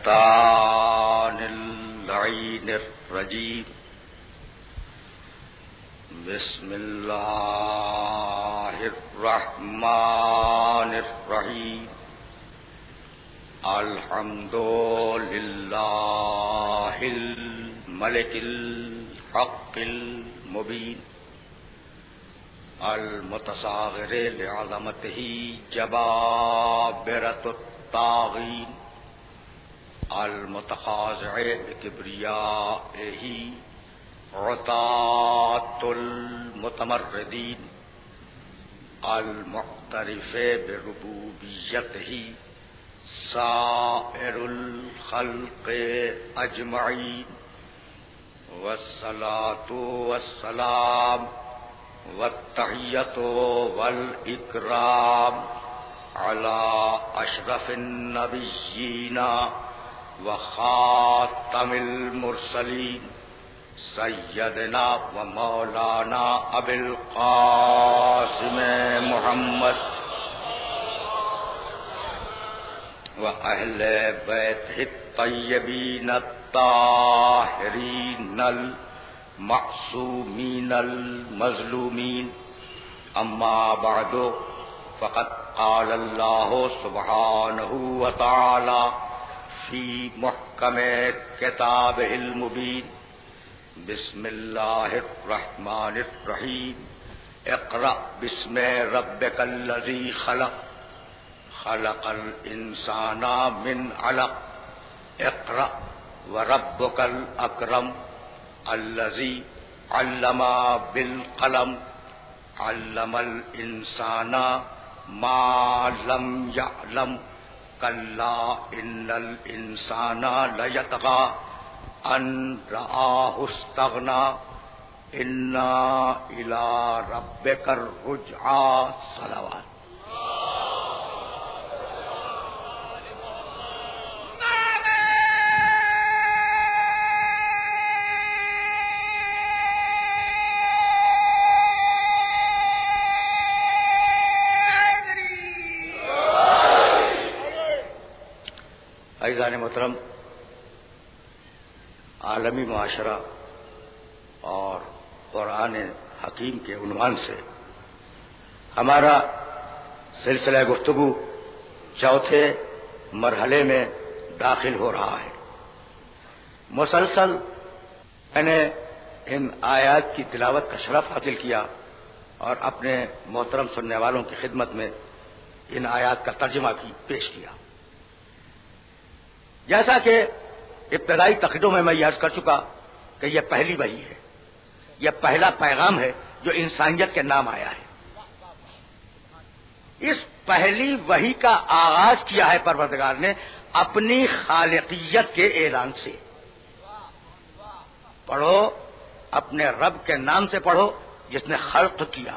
الشیطان اللعین الرجیم بسم اللہ الرحمن الرحیم الحمد للہ الملک الحق المبین المتصاغر لعظمتہ جبابرۃ الطاغین المتخاضع بکبریائہ عطاة المتمردین المعترف بربوبیتہ سائر الخلق اجمعین والصلاة والسلام والتحیۃ والاکرام علی اشرف النبیین وخاتم المرسلین سیدنا و مولانا ابی القاسم محمد و اہل بیتہ الطیبین الطاہرین المعصومین المظلومین اما بعد فقد قال اللہ سبحانہ و تعالی فی محکم کتابہ المبین بسم اللہ الرحمن الرحیم اقرأ بسم ربک الذی خلق خلق الانسان من علق اقرأ وربک الاکرم الذی علم بالقلم علم الانسان ما لم يعلم کلا ان الانسان لیطغی ان رآہ استغنی ان الی ربک الرجعی صلوات. عزیزان محترم، عالمی معاشرہ اور قرآن حکیم کے عنوان سے ہمارا سلسلہ گفتگو چوتھے مرحلے میں داخل ہو رہا ہے. مسلسل میں نے ان آیات کی تلاوت کا شرف حاصل کیا اور اپنے محترم سننے والوں کی خدمت میں ان آیات کا ترجمہ بھی پیش کیا. جیسا کہ ابتدائی تقریروں میں یہ عرض کر چکا کہ یہ پہلی وحی ہے، یہ پہلا پیغام ہے جو انسانیت کے نام آیا ہے. اس پہلی وحی کا آغاز کیا ہے پروردگار نے اپنی خالقیت کے اعلان سے. پڑھو، اپنے رب کے نام سے پڑھو جس نے خلق کیا.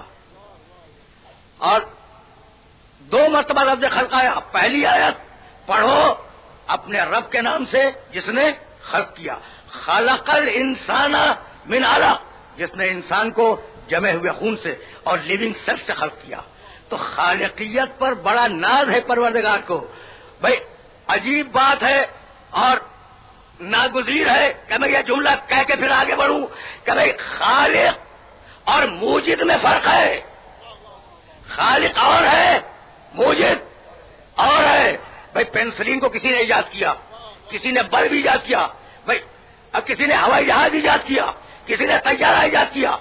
اور دو مرتبہ لفظ خلق آیا. پہلی آیت پڑھو اپنے رب کے نام سے جس نے خلق کیا. خلق الانسان من علق، جس نے انسان کو جمے ہوئے خون سے اور لیونگ سیل سے خلق کیا. تو خالقیت پر بڑا ناز ہے پروردگار کو. بھائی عجیب بات ہے اور ناگزیر ہے کہ میں یہ جملہ کہہ کے پھر آگے بڑھوں کہ بھائی خالق اور موجد میں فرق ہے. خالق اور ہے، موجد اور ہے. بھائی پینسلین کو کسی نے ایجاد کیا، کسی نے بلب ایجاد کیا، بھائی اب کسی نے ہوائی جہاز ایجاد کیا، کسی نے طیارہ ایجاد کیا،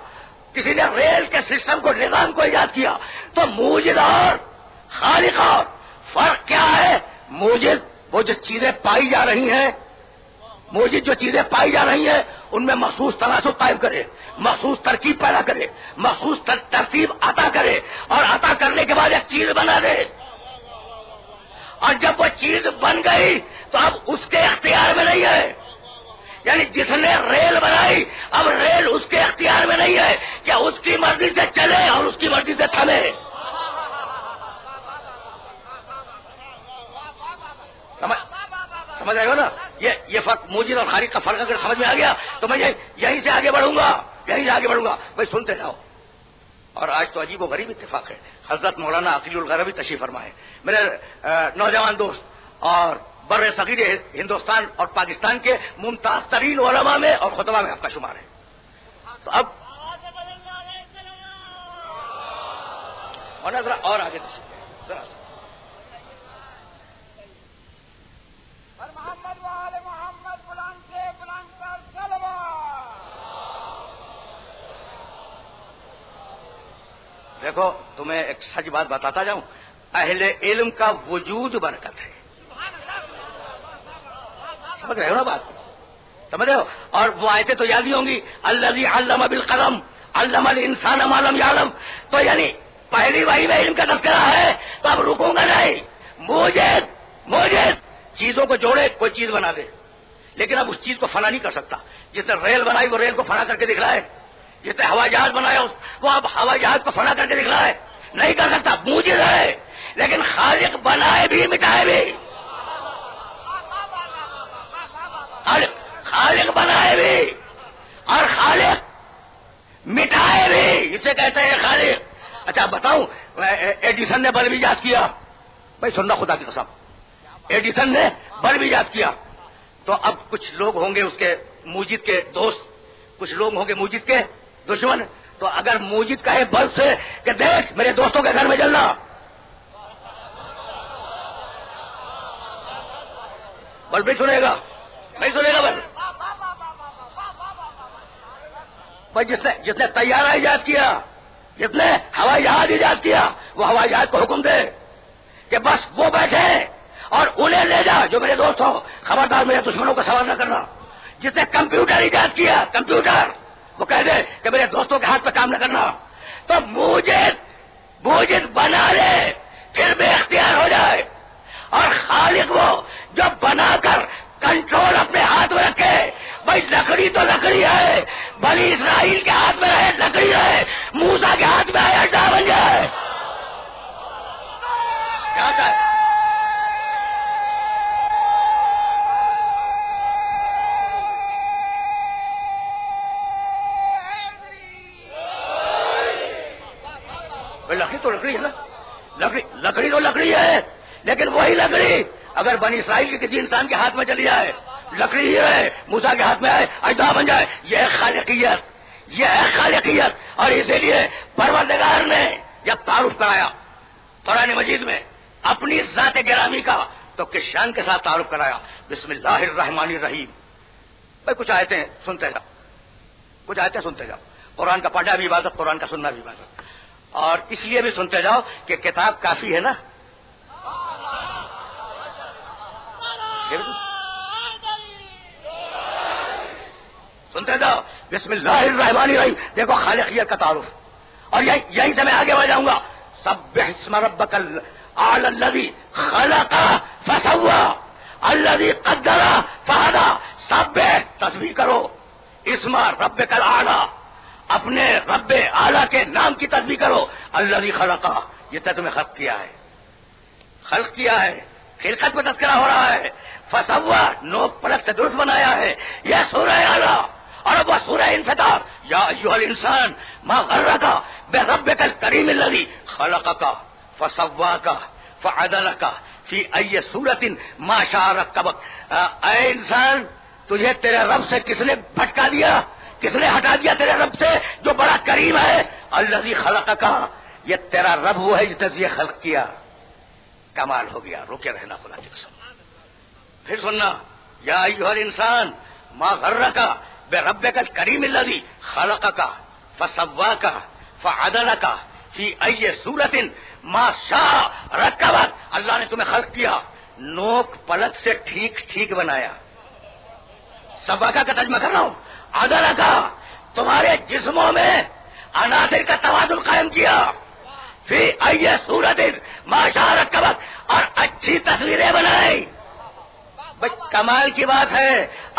کسی نے ریل کے سسٹم کو، نظام کو ایجاد کیا. تو موجد اور خالق اور فرق کیا ہے؟ موجد وہ جو چیزیں پائی جا رہی ہیں، موجد جو چیزیں پائی جا رہی ہیں ان میں مخصوص تناسب قائم کرے، مخصوص ترکیب پیدا کرے، مخصوص ترتیب عطا کرے اور عطا کرنے کے بعد ایک چیز بنا دے. اور جب وہ چیز بن گئی تو اب اس کے اختیار میں نہیں ہے. یعنی جس نے ریل بنائی اب ریل اس کے اختیار میں نہیں ہے کہ اس کی مرضی سے چلے اور اس کی مرضی سے تھمے. سمجھ رہے ہو نا؟ یہ فرق موجد اور خالق کا فرق اگر سمجھ میں آ گیا تو میں یہیں سے آگے بڑھوں گا، یہیں سے آگے بڑھوں گا. بھائی سنتے جاؤ. اور آج تو عجیب و غریب اتفاق ہے، حضرت مولانا عقیل الغربی تشریف فرما ہے. میرے نوجوان دوست اور بر صغیر ہندوستان اور پاکستان کے ممتاز ترین علماء میں اور خطبہ میں آپ کا شمار ہے. تو اب ذرا اور آگے ذرا محمد وآل محمد بلند سے بلند پر صلوات. دیکھو تمہیں ایک سچ بات بتاتا جاؤں، اہل علم کا وجود برکت ہے. سمجھ رہے ہو نا بات؟ سمجھ رہے ہو؟ اور وہ آیتیں تو یاد ہی ہوں گی، الذی علم بالقلم علم الانسان ما لم یعلم. تو یعنی پہلی وحی میں علم کا تذکرہ ہے تو اب رکوں گا نہیں. موجد چیزوں کو جوڑے کوئی چیز بنا دے، لیکن اب اس چیز کو فنا نہیں کر سکتا. جس نے ریل بنائی وہ ریل کو فنا کر کے دکھ رہا ہے، جس نے ہوائی جہاز بنایا وہ اب ہوائی جہاز کو فنا کر کے دکھ رہا ہے. نہیں کر سکتا، موجد ہے. لیکن خالق بنائے بھی مٹائے بھی، خالق بنائے بھی اور خالق مٹائے بھی، اسے کہتے ہیں خالق. اچھا بتاؤں، ایڈیسن نے بلب ایجاد کیا، بھائی سننا خدا کی قسم، ایڈیسن نے بلب ایجاد کیا. تو اب کچھ لوگ ہوں گے اس کے موجد کے دوست، کچھ لوگ ہوں گے موجد کے دشمن. تو اگر موجد کہے بلب سے کہ دیکھ میرے دوستوں کے گھر میں جلنا، بلب نہیں سنے گا، نہیں سنے گا بلب. بھائی جس نے طیارہ ایجاد کیا، جس نے ہوائی جہاز ایجاد کیا، وہ ہوائی جہاز کو حکم دے کہ بس وہ بیٹھے اور انہیں لے جا جو میرے دوست ہو، خبردار میرے دشمنوں کا سوال نہ کرنا. جس نے کمپیوٹر ایجاد کیا، کمپیوٹر، وہ کہہ دے کہ میرے دوستوں کے ہاتھ پہ کام نہ کرنا. تو موجد بنا لے پھر بے اختیار ہو جائے، اور خالق وہ جو بنا کر کنٹرول اپنے ہاتھ میں رکھے. بھائی لکڑی تو لکڑی ہے، بنی اسرائیل کے ہاتھ میں ہے لکڑی ہے، موسیٰ کے ہاتھ میں ہے اڈا بن جائے. کیا چاہے لکڑی تو لکڑی ہے نا، لکڑی تو لکڑی ہے، لیکن وہی لکڑی اگر بنی اسرائیل کے کسی انسان کے ہاتھ میں چلی جائے، لکڑی ہی ہے، موسیٰ کے ہاتھ میں آئے اجزا بن جائے. یہ ہے خالقیت، یہ ہے خالقیت. اور اسی لیے پروردگار نے جب تعارف کرایا قرآن مجید میں اپنی ذات گرامی کا تو کس شان کے ساتھ تعارف کرایا، بسم اللہ الرحمن الرحیم. بھائی کچھ آیتیں سنتے جاؤ، کچھ آیتیں سنتے جاؤ. قرآن کا پڑھنا بھی عبادت، قرآن کا سننا بھی عبادت. اور اس لیے بھی سنتے جاؤ کہ کتاب کافی ہے نا. سنتے جاؤ بسم اللہ الرحمن الرحیم. دیکھو خالقیت کا تعارف. اور یہیں سے میں آگے بڑھ جاؤں گا. سبح اسم ربک الاعلی الذی خلق فسوی الذی قدر فہدی. سبح تسبیح کرو، اسم ربک الاعلی، اپنے رب اعلی کے نام کی تسبیح کرو. الذی خلق، یہ تو تمہیں خلق کیا ہے، خلق کیا ہے، خلقت پہ تذکرہ ہو رہا ہے. فسوی، نوک پلک سے درست بنایا ہے. یہ سورہ اعلی. اور وہ سورہ انفطار، یا ایھا الانسان ما غرک بربک الکریم الذی خلقک فسواک فعدلک فی ای صورت ما شاء رکبک. اے انسان، تجھے تیرے رب سے کس نے بھٹکا دیا، کس نے ہٹا دیا تیرے رب سے جو بڑا کریم ہے. الذی خلقک، یہ تیرا رب وہ ہے جس نے تجھے خلق کیا. کمال ہو گیا. روکے رہنا خدا کی قسم. پھر سننا، یا ایھا الانسان ما غرک بربک الکریم الذی خلقک فسواک فعدلک فی ای صورت ما شاء رکبک. اللہ نے تمہیں خلق کیا، نوک پلک سے ٹھیک ٹھیک بنایا. سواکا کا ترجمہ کر رہا ہوں. عدلک، تمہارے جسموں میں عناصر کا توازن قائم کیا. فی ای صورت ما شاء رکبک، اور اچھی تصویریں بنائی. بھائی کمال کی بات ہے،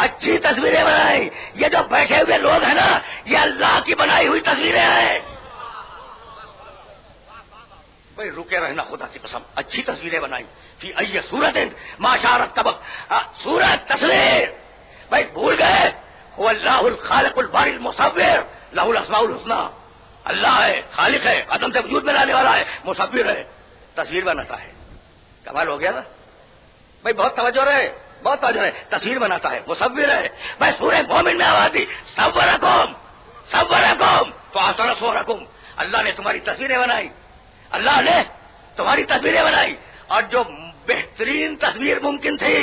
اچھی تصویریں بنائی. یہ جو بیٹھے ہوئے لوگ ہیں نا، یہ اللہ کی بنائی ہوئی تصویریں ہیں. بھائی رکے رہنا خدا کی قسم. اچھی تصویریں بنائی. فی ای صورت ما شاء رکبک، صورت تصویر. بھائی بھول گئے، هو اللہ الخالق الباری المصور لہ الاسماء الحسنی. اللہ ہے، خالق ہے، عدم سے وجود میں لانے والا ہے، مصور ہے، تصویر بناتا ہے. کمال ہو گیا نا. بھائی بہت توجہ رہے، بہت توجہ رہے. تصویر بناتا ہے، مصور ہے. بھائی سورہ مومن میں آواز دی صورکم تو احسن صورکم. اللہ نے تمہاری تصویریں بنائی، اللہ نے تمہاری تصویریں بنائی، اور جو بہترین تصویر ممکن تھی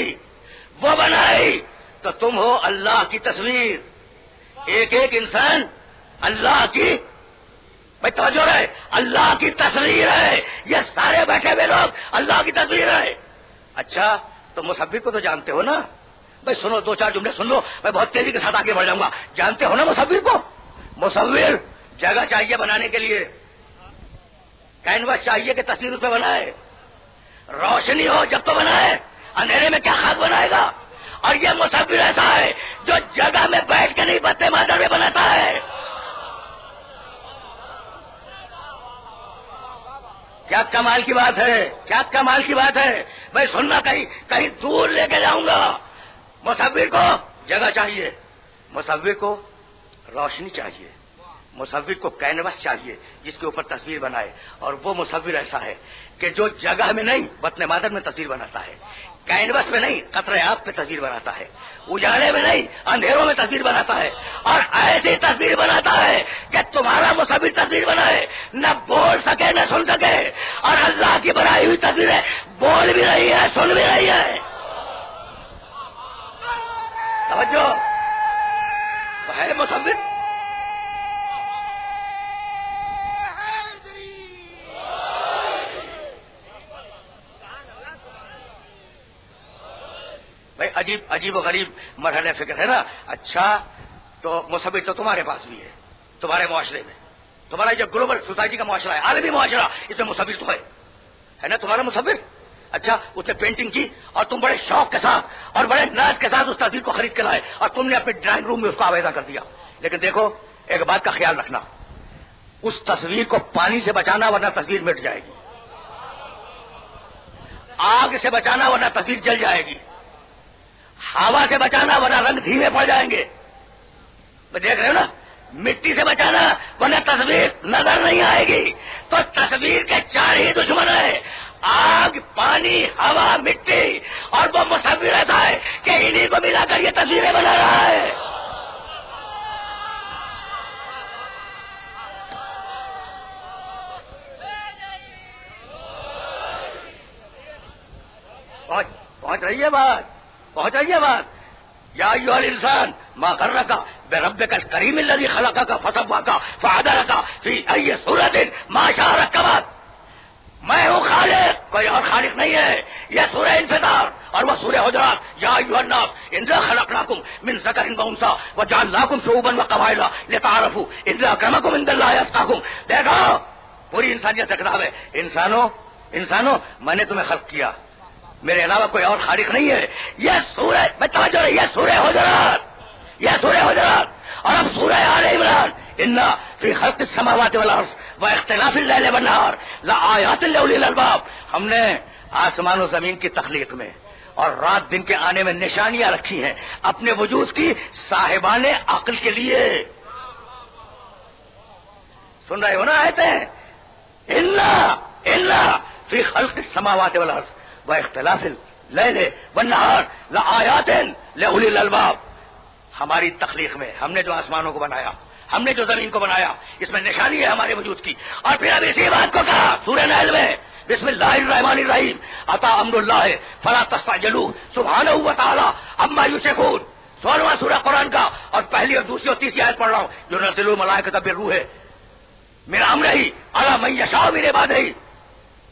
وہ بنائی. تو تم ہو اللہ کی تصویر. ایک ایک انسان اللہ کی، بھائی توجہ رہے، اللہ کی تصویر ہے. یہ سارے بیٹھے ہوئے لوگ اللہ کی تصویر ہے. اچھا تو مصور کو تو جانتے ہو نا؟ بھائی سنو، دو چار جملے سن لو، میں بہت تیزی کے ساتھ آگے بڑھ جاؤں گا. جانتے ہو نا مصور کو؟ مصور جگہ چاہیے بنانے کے لیے، کینوس چاہیے کہ تصویر اس پہ بنائے، روشنی ہو جب تو بنائے، اندھیرے میں کیا خاص بنائے گا. اور یہ مصور ایسا ہے جو جگہ میں بیٹھ کے نہیں بتے مادر میں بناتا ہے. کیا کمال کی بات ہے، کیا کمال کی بات ہے. میں سننا کہیں دور لے کے جاؤں گا. مصور کو جگہ چاہیے، مصور کو روشنی چاہیے، مصور کو کینوس چاہیے جس کے اوپر تصویر بنائے. اور وہ مصور ایسا ہے کہ جو جگہ میں نہیں بطن مادر میں تصویر بناتا ہے، کینوس میں نہیں قطرے آب پہ تصویر بناتا ہے، اجالے میں نہیں اندھیروں میں تصویر بناتا ہے. اور ایسی تصویر بناتا ہے کہ تمہارا مصور تصویر بنائے نہ بول سکے نہ سن سکے. اور اللہ کی بنائی ہوئی تصویریں بول بھی رہی ہے، سن بھی رہی ہے. توجہ ہے مصور. بھائی عجیب و غریب مرحلہ فکر ہے نا. اچھا تو مصور تو تمہارے پاس بھی ہے، تمہارے معاشرے میں، تمہارا جو گلوبل سوسائٹی کا معاشرہ ہے، عالمی معاشرہ، اس میں مصور تو ہے نا تمہارا مصور. اچھا اس نے پینٹنگ کی اور تم بڑے شوق کے ساتھ اور بڑے ناز کے ساتھ اس تصویر کو خرید کے لائے اور تم نے اپنے ڈرائنگ روم میں اس کو آویزہ کر دیا. لیکن دیکھو ایک بات کا خیال رکھنا، اس تصویر کو پانی سے بچانا ورنہ تصویر مٹ جائے گی، آگ سے بچانا ورنہ تصویر جل جائے گی، ہوا سے بچانا ورنہ رنگ دھیمے پڑ جائیں گے. دیکھ رہے ہو نا، مٹی سے بچانا ورنہ تصویر نظر نہیں آئے گی. تو تصویر کے چار ہی دشمن ہیں، آگ، پانی، ہوا، مٹی. اور وہ مصور ایسا ہے کہ انہیں کو ملا کر یہ تصویریں بنا رہا ہے. پہنچ رہی ہے بات، پہنچ رہی ہے بات. یا ایھا الانسان ما غرک بربک الکریم الذی خلقک فسواک فعدلک فی ای صورت ما شاء رکبک. میں ہوں خالق، کوئی اور خالق نہیں ہے. یہ سورہ انفطار اور وہ سورہ حجرات. یا ایھا الناس انا خلقناکم من ذکر وانثی وجعلناکم شعوبا وقبائل لتعارفوا ان اکرمکم عند اللہ اتقاکم. دیکھو پوری انسانیت سے خطاب ہے، انسانوں میں نے تمہیں خلق کیا، میرے علاوہ کوئی اور خالق نہیں ہے. یہ سورہ میں توجہ رہی، یہ سورہ حجرات، یہ سورہ حجرات. اور اب سورہ آل عمران. ان فی خلق السماوات والارض واختلاف اللیل والنہار لآیات لأولی الالباب. ہم نے آسمان و زمین کی تخلیق میں اور رات دن کے آنے میں نشانیاں رکھی ہیں اپنے وجود کی صاحبان عقل کے لیے. سن رہے ہو نا آیتیں؟ ان فی خلق السماوات والارض واختلاف اللیل والنہار لآیات لأولی الالباب. ہماری تخلیق میں ہم نے جو آسمانوں کو بنایا، ہم نے جو زمین کو بنایا، اس میں نشانی ہے ہمارے وجود کی. اور پھر اب اسی بات کو کہا سورہ نحل میں، بسم اللہ الرحمن الرحیم، اتی امر اللہ فلا تستعجلوا سبحانہ وتعالی عما یشرکون. 16واں سورہ قرآن کا، اور پہلی اور دوسری اور تیسری آیت پڑھ رہا ہوں. جو نزل الملائکۃ بالروح من امرہ علی من یشاء من عبادہ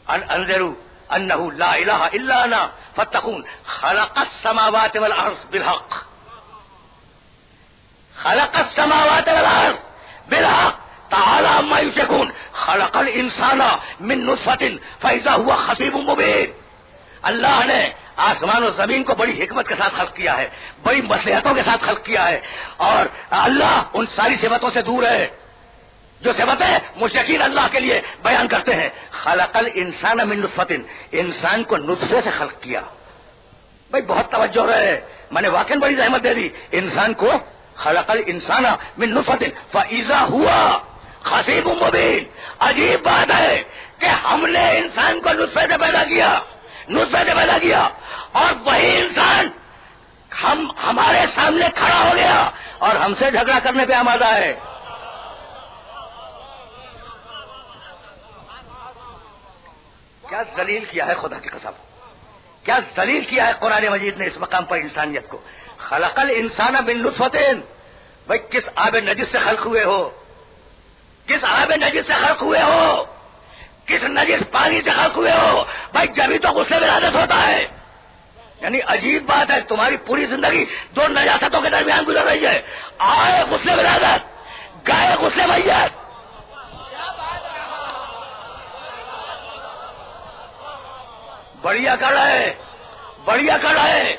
ان انذروا انہ لا الہ الا انا فاتقون خلق السماوات والارض بالحق. خلق السماوات والارض بالحق تعالی عما یشرکون. خلق الانسان من نطفۃ فاذا هو خصیب مبین. اللہ نے آسمان و زمین کو بڑی حکمت کے ساتھ خلق کیا ہے، بڑی مصلحتوں کے ساتھ خلق کیا ہے. اور اللہ ان ساری صفتوں سے دور ہے جو صفتیں مشرکین اللہ کے لیے بیان کرتے ہیں. خلق الانسان من نطفۃ، انسان کو نطفے سے خلق کیا. بھائی بہت توجہ رہے، میں نے واقعی بڑی زحمت دے دی. انسان کو خلق الانسان من نطفۃ فاذا هو خصیب مبین. عجیب بات ہے کہ ہم نے انسان کو نطفے سے پیدا کیا، نطفے سے پیدا کیا، اور وہی انسان ہمارے سامنے کھڑا ہو گیا اور ہم سے جھگڑا کرنے پہ آمادہ ہے۔ کیا ذلیل کیا ہے خدا کی قسم، کیا ذلیل کیا ہے قرآن مجید نے اس مقام پر انسانیت کو۔ خلق الانسان من نطفۃ، بھائی کس آب نجس سے خلق ہوئے ہو، کس آب نجس سے خلق ہوئے ہو، کس نجس پانی سے خلق ہوئے ہو، بھائی جبھی تو غسل ولادت ہوتا ہے۔ یعنی عجیب بات ہے، تمہاری پوری زندگی دو نجاستوں کے درمیان گزر رہی ہے، آئے غسل ولادت، گئے غسل میت۔ بڑھیا کر رہے، بڑھیا کر رہے،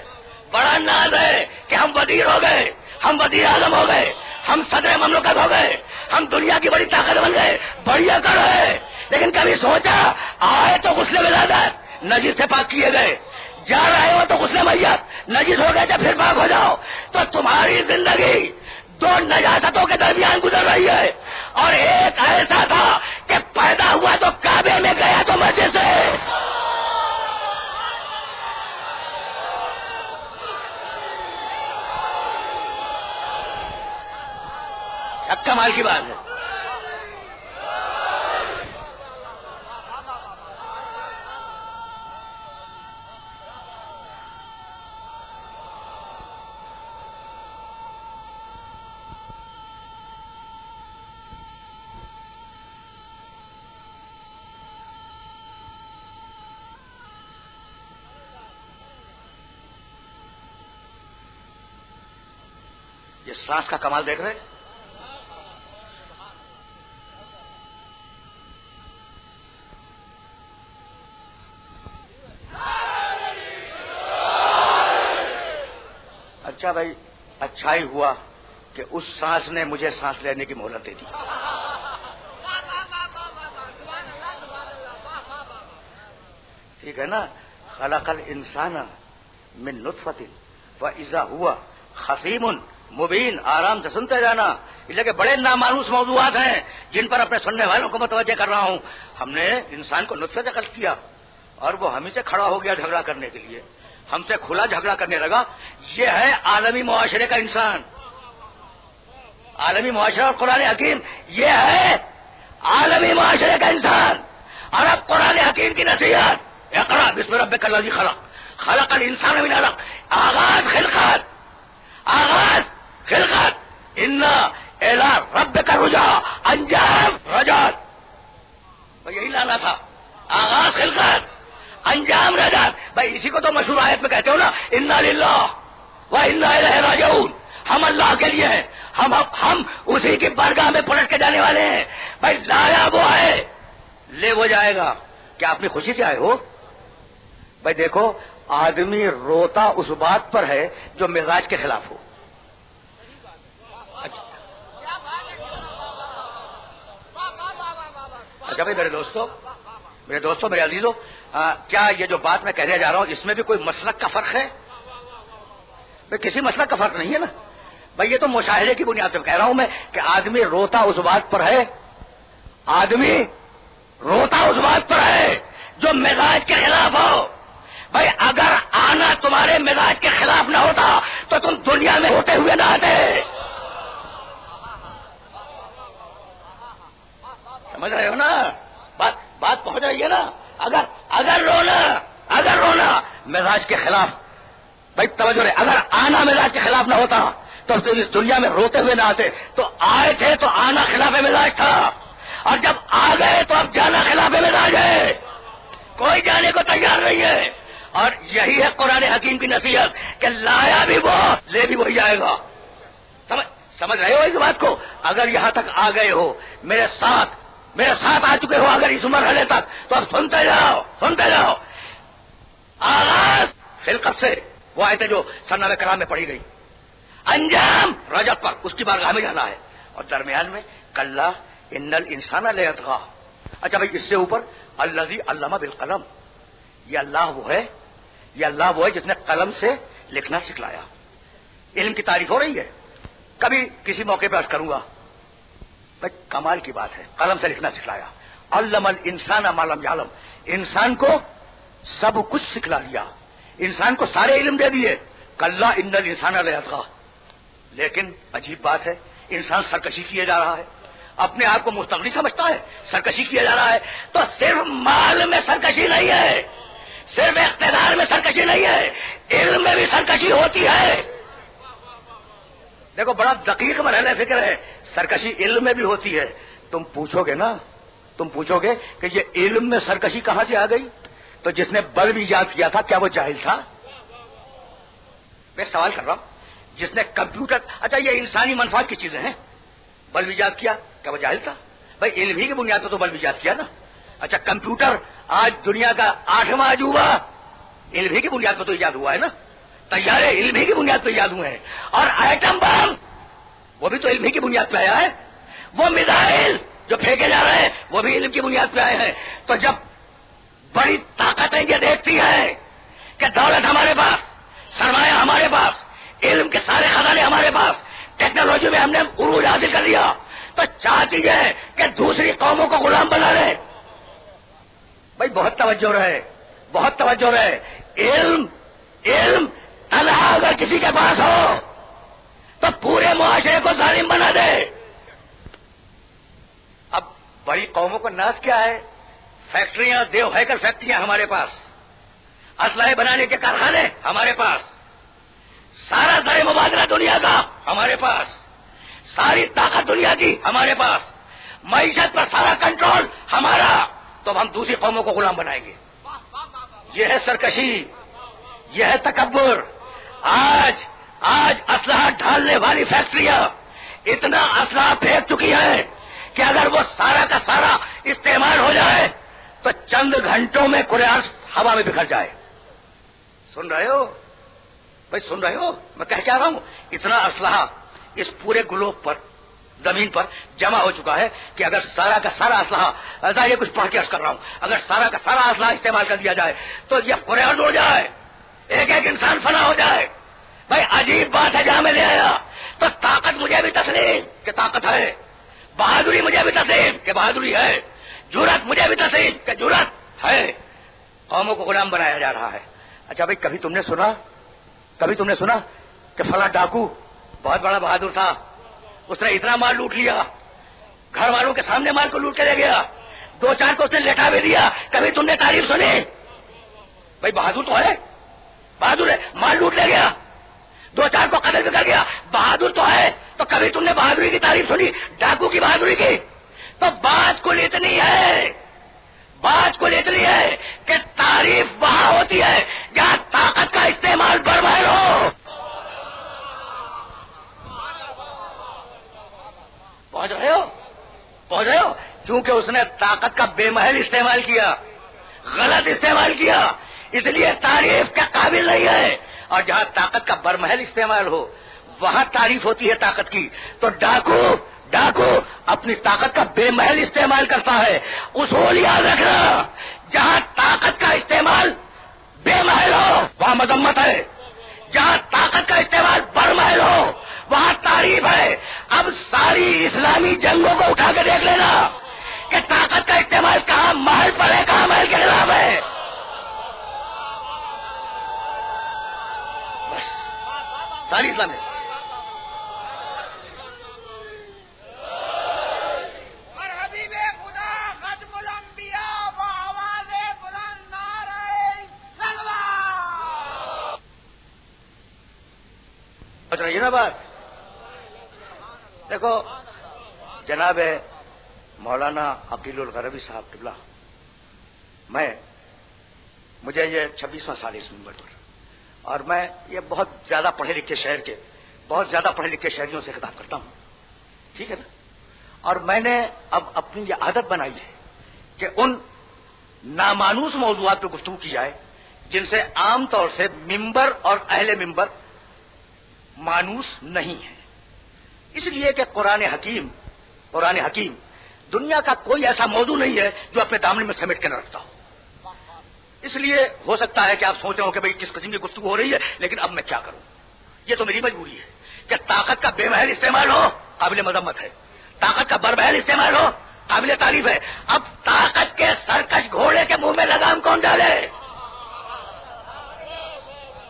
بڑا ناز ہے کہ ہم وزیر ہو گئے، ہم وزیر اعظم ہو گئے، ہم صدر مملکت ہو گئے، ہم دنیا کی بڑی طاقت بن گئے، بڑھیا کر رہے۔ لیکن کبھی سوچا آئے تو غسل ولادت، نجس سے پاک کیے گئے، جا رہے ہو تو غسل میت، نجس ہو گئے تو پھر پاک ہو جاؤ۔ تو تمہاری زندگی دو نجاستوں کے درمیان گزر رہی ہے، اور ایک ایسا تھا کہ پیدا ہوا تو کعبے میں گیا تو مسجد سے۔ کمال کی بات ہے۔ یہ سانس کا کمال دیکھ رہے ہیں؟ اچھا بھائی، اچھا ہی ہوا کہ اس سانس نے مجھے سانس لینے کی مہلت دے دی۔ ٹھیک ہے نا؟ خلق الانسان من نطفۃ فاذا هو خصیم مبین۔ آرام سے سنتے جانا، اس لیے کہ بڑے نامانوس موضوعات ہیں جن پر اپنے سننے والوں کو متوجہ کر رہا ہوں۔ ہم نے انسان کو نطفے سے خلق کیا اور وہ ہم ہی سے کھڑا ہو گیا جھگڑا کرنے کے لیے، ہم سے کھلا جھگڑا کرنے لگا۔ یہ ہے عالمی معاشرے کا انسان، عالمی معاشرہ اور قرآن حکیم، یہ ہے عالمی معاشرے کا انسان۔ اور اب قرآن حکیم کی نصیحت، اقرأ بسم ربک الذی خلق، خلق الانسان من علق، آغاز خلقت، آغاز خلقت، انا الی ربک الرجعی، انجام رجعت۔ یہی لانا تھا، آغاز خلقت، انجام رجعت۔ بھائی اسی کو تو مشہور آیت میں کہتے ہو نا، انا للہ و انا الیہ راجعون، ہم اللہ کے لیے ہیں، ہم اسی کی بارگاہ میں پلٹ کے جانے والے ہیں۔ بھائی لایا وہ ہے، لے وہ جائے گا۔ کیا اپنی خوشی سے آئے ہو؟ بھائی دیکھو، آدمی روتا اس بات پر ہے جو مزاج کے خلاف ہو۔ اچھا بھائی میرے دوستوں میرے عزیزوں، کیا یہ جو بات میں کہنے جا رہا ہوں اس میں بھی کوئی مسلک کا فرق ہے؟ بھائی کسی مسلک کا فرق نہیں ہے نا بھائی، یہ تو مشاہدے کی بنیاد پہ کہہ رہا ہوں میں کہ آدمی روتا اس بات پر ہے، آدمی روتا اس بات پر ہے جو مزاج کے خلاف ہو۔ بھائی اگر آنا تمہارے مزاج کے خلاف نہ ہوتا تو تم دنیا میں ہوتے ہوئے نہ آتے۔ سمجھ رہے ہو نا؟ بات پہنچ رہی ہے نا؟ اگر رونا مزاج کے خلاف، بھائی توجہ رہے، اگر آنا مزاج کے خلاف نہ ہوتا تو اس دنیا میں روتے ہوئے نہ آتے۔ تو آئے تھے تو آنا خلاف مزاج تھا، اور جب آ گئے تو اب جانا خلاف مزاج ہے، کوئی جانے کو تیار نہیں ہے۔ اور یہی ہے قرآن حکیم کی نصیحت کہ لایا بھی وہ، لے بھی وہی جائے گا۔ سمجھ رہے ہو اس بات کو؟ اگر یہاں تک آ گئے ہو، میرے ساتھ آ چکے ہو اگر اس مرحلے تک، تو اب سنتے جاؤ۔ آغاز خلقت سے، وہ آیتیں جو سرنامہ کلام میں پڑھی گئی، انجام رجعت پر، اس کی بارگاہ میں جانا ہے، اور درمیان میں کلا ان الانسان لیطغی۔ اچھا بھائی اس سے اوپر الذی علم بالقلم، یہ اللہ وہ ہے جس نے قلم سے لکھنا سکھلایا۔ علم کی تعریف ہو رہی ہے، کبھی کسی موقع پہ عرض کروں گا، بھائی کمال کی بات ہے، قلم سے لکھنا سکھلایا۔ علم الانسان ما لم یعلم، انسان کو سب کچھ سکھلا دیا، انسان کو سارے علم دے دیے، کلا ان الانسان لیطغی، لیکن عجیب بات ہے انسان سرکشی کیے جا رہا ہے، اپنے آپ کو مستغنی سمجھتا ہے، سرکشی کیا جا رہا ہے۔ تو صرف مال میں سرکشی نہیں ہے، صرف اقتدار میں سرکشی نہیں ہے، علم میں بھی سرکشی ہوتی ہے۔ دیکھو بڑا دقیق مرحلہ فکر ہے، سرکشی علم میں بھی ہوتی ہے۔ تم پوچھو گے نا، تم پوچھو گے کہ یہ علم میں سرکشی کہاں سے آ گئی؟ تو جس نے بلب ایجاد کیا تھا کیا وہ جاہل تھا؟ میں سوال کر رہا ہوں، جس نے کمپیوٹر، اچھا یہ انسانی منفعت کی چیزیں ہیں، بلب ایجاد کیا کیا وہ جاہل تھا؟ بھائی علم ہی کی بنیاد پر تو بلب ایجاد کیا نا۔ اچھا کمپیوٹر آج دنیا کا 8واں عجوبہ علم ہی کی بنیاد پر تو ایجاد ہوا ہے نا، طیارے علم ہی کی بنیاد پر ایجاد ہوئے ہیں، اور ایٹم بم وہ بھی تو علم ہی کی بنیاد پہ آیا ہے، وہ میزائل جو پھینکے جا رہے ہیں وہ بھی علم کی بنیاد پہ آئے ہیں۔ تو جب بڑی طاقتیں یہ دیکھتی ہیں کہ دولت ہمارے پاس، سرمایہ ہمارے پاس، علم کے سارے خزانے ہمارے پاس، ٹیکنالوجی میں ہم نے عروج حاصل کر لیا، تو چاہتی ہے کہ دوسری قوموں کو غلام بنا لے۔ بھائی بہت توجہ رہے، بہت توجہ رہے، علم تنہا اگر کسی کے پاس ہو تو پورے معاشرے کو ظالم بنا دے۔ اب بڑی قوموں کو ناز کیا ہے؟ فیکٹریاں، دیو ہیکل فیکٹریاں ہمارے پاس، اسلحے بنانے کے کارخانے ہمارے پاس، سارا زر مبادلہ دنیا کا ہمارے پاس، ساری طاقت دنیا کی ہمارے پاس، معیشت پر سارا کنٹرول ہمارا، تو ہم دوسری قوموں کو غلام بنائیں گے۔ یہ ہے سرکشی، یہ ہے تکبر۔ آج اسلحہ ڈھالنے والی فیکٹریاں اتنا اسلحہ پھینک چکی ہیں کہ اگر وہ سارا کا سارا استعمال ہو جائے تو چند گھنٹوں میں قرآن ہوا میں بکھر جائے۔ سن رہے ہو بھائی، سن رہے ہو میں کہہ کیا رہا ہوں؟ اتنا اسلحہ اس پورے گلوب پر، زمین پر جمع ہو چکا ہے کہ اگر سارا کا سارا اسلحہ، یہ کچھ پڑھ کے عرض کر رہا ہوں، اگر سارا کا سارا اسلحہ استعمال کر دیا جائے تو یہ قرآن ہو جائے، ایک ایک انسان فنا ہو جائے۔ بھائی عجیب بات ہے، جہاں میں لے آیا تو طاقت مجھے بھی تسلیم کہ طاقت ہے، بہادری مجھے بھی تسلیم کہ بہادری ہے، جرات مجھے بھی تسلیم کہ جرات ہے، قوموں کو غلام بنایا جا رہا ہے۔ اچھا بھائی کبھی تم نے سنا کہ فلاں ڈاکو بہت بڑا بہادر تھا، اس نے اتنا مال لوٹ لیا، گھر والوں کے سامنے مال کو لوٹ کے لے گیا، 2-4 کو اس نے لٹا بھی دیا، کبھی تم نے تعریف سنی؟ بھائی بہادر تو ہے، بہادر ہے، مال لوٹ لے گیا، 2-4 کو قتل بھی کر گیا، بہادر تو ہے، تو کبھی تم نے بہادری کی تعریف سنی؟ ڈاکو کی بہادری کی؟ تو بات کل اتنی ہے کہ تعریف وہاں ہوتی ہے جہاں طاقت کا استعمال برمائل ہو۔ پہنچ رہے ہو؟ کیونکہ اس نے طاقت کا بے محل استعمال کیا، غلط استعمال کیا، اس لیے تعریف کے قابل نہیں ہے۔ اور جہاں طاقت کا برمحل استعمال ہو وہاں تعریف ہوتی ہے طاقت کی۔ تو ڈاکو اپنی طاقت کا بے محل استعمال کرتا ہے۔ اصول یاد رکھنا، جہاں طاقت کا استعمال بے محل ہو وہاں مذمت ہے، جہاں طاقت کا استعمال برمحل ہو وہاں تعریف ہے۔ اب ساری اسلامی جنگوں کو اٹھا کے دیکھ لینا کہ طاقت کا استعمال کہاں محل پر ہے، کہاں محل کے خلاف ہے۔ بس ساری اسلام ہے۔ یہ نا بات، دیکھو جناب مولانا عقیل الغربی صاحب قبلہ، مجھے یہ 26واں سال اس منبر پر، اور میں یہ بہت زیادہ پڑھے لکھے شہریوں سے خطاب کرتا ہوں، ٹھیک ہے نا؟ اور میں نے اب اپنی یہ عادت بنائی ہے کہ ان نامانوس موضوعات پہ گفتگو کی جائے جن سے عام طور سے ممبر اور اہل ممبر مانوس نہیں ہے، اس لیے کہ قرآن حکیم دنیا کا کوئی ایسا موضوع نہیں ہے جو اپنے دامن میں سمیٹ کے نہ رکھتا ہو۔ اس لیے ہو سکتا ہے کہ آپ سوچ رہے ہو کہ بھئی کس قسم کی گفتگو ہو رہی ہے، لیکن اب میں کیا کروں، یہ تو میری مجبوری ہے کہ طاقت کا بے محل استعمال ہو قابل مذمت ہے، طاقت کا برمحل استعمال ہو قابل تعریف ہے۔ اب طاقت کے سرکش گھوڑے کے منہ میں لگام کون ڈالے؟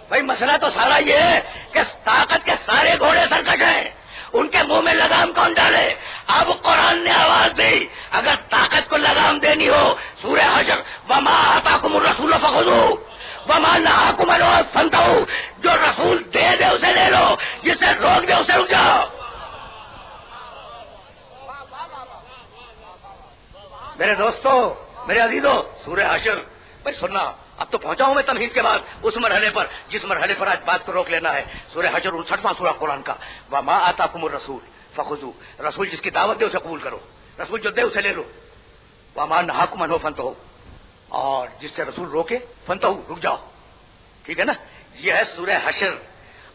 بھائی مسئلہ تو سارا یہ ہے کہ طاقت کے سارے گھوڑے سرکش ہیں، ان کے منہ میں لگام کون ڈالے؟ اب قرآن نے آواز دی، اگر طاقت کو لگام دینی ہو سورہ حشر وما آتاکم الرسول فخذوہ وما نہاکم عنہ فانتہوا، جو رسول دے دے اسے لے لو، جسے روک دے اسے رک جاؤ۔ میرے دوستو، میرے عزیزو، سورہ حشر بھائی سننا، اب تو پہنچا ہوں میں تمہید کے بعد اس مرحلے پر جس مرحلے پر آج بات کو روک لینا ہے۔ سورہ حشر 59واں سورہ قرآن کا، وما آتاکم الرسول فخذوہ، رسول جس کی دعوت دے اسے قبول کرو، رسول جو دے اسے لے لو، وما نہاکم عنہ فانتہوا، اور جس سے رسول روکے فانتہوا، رک جاؤ، ٹھیک ہے نا؟ یہ ہے سورہ حشر،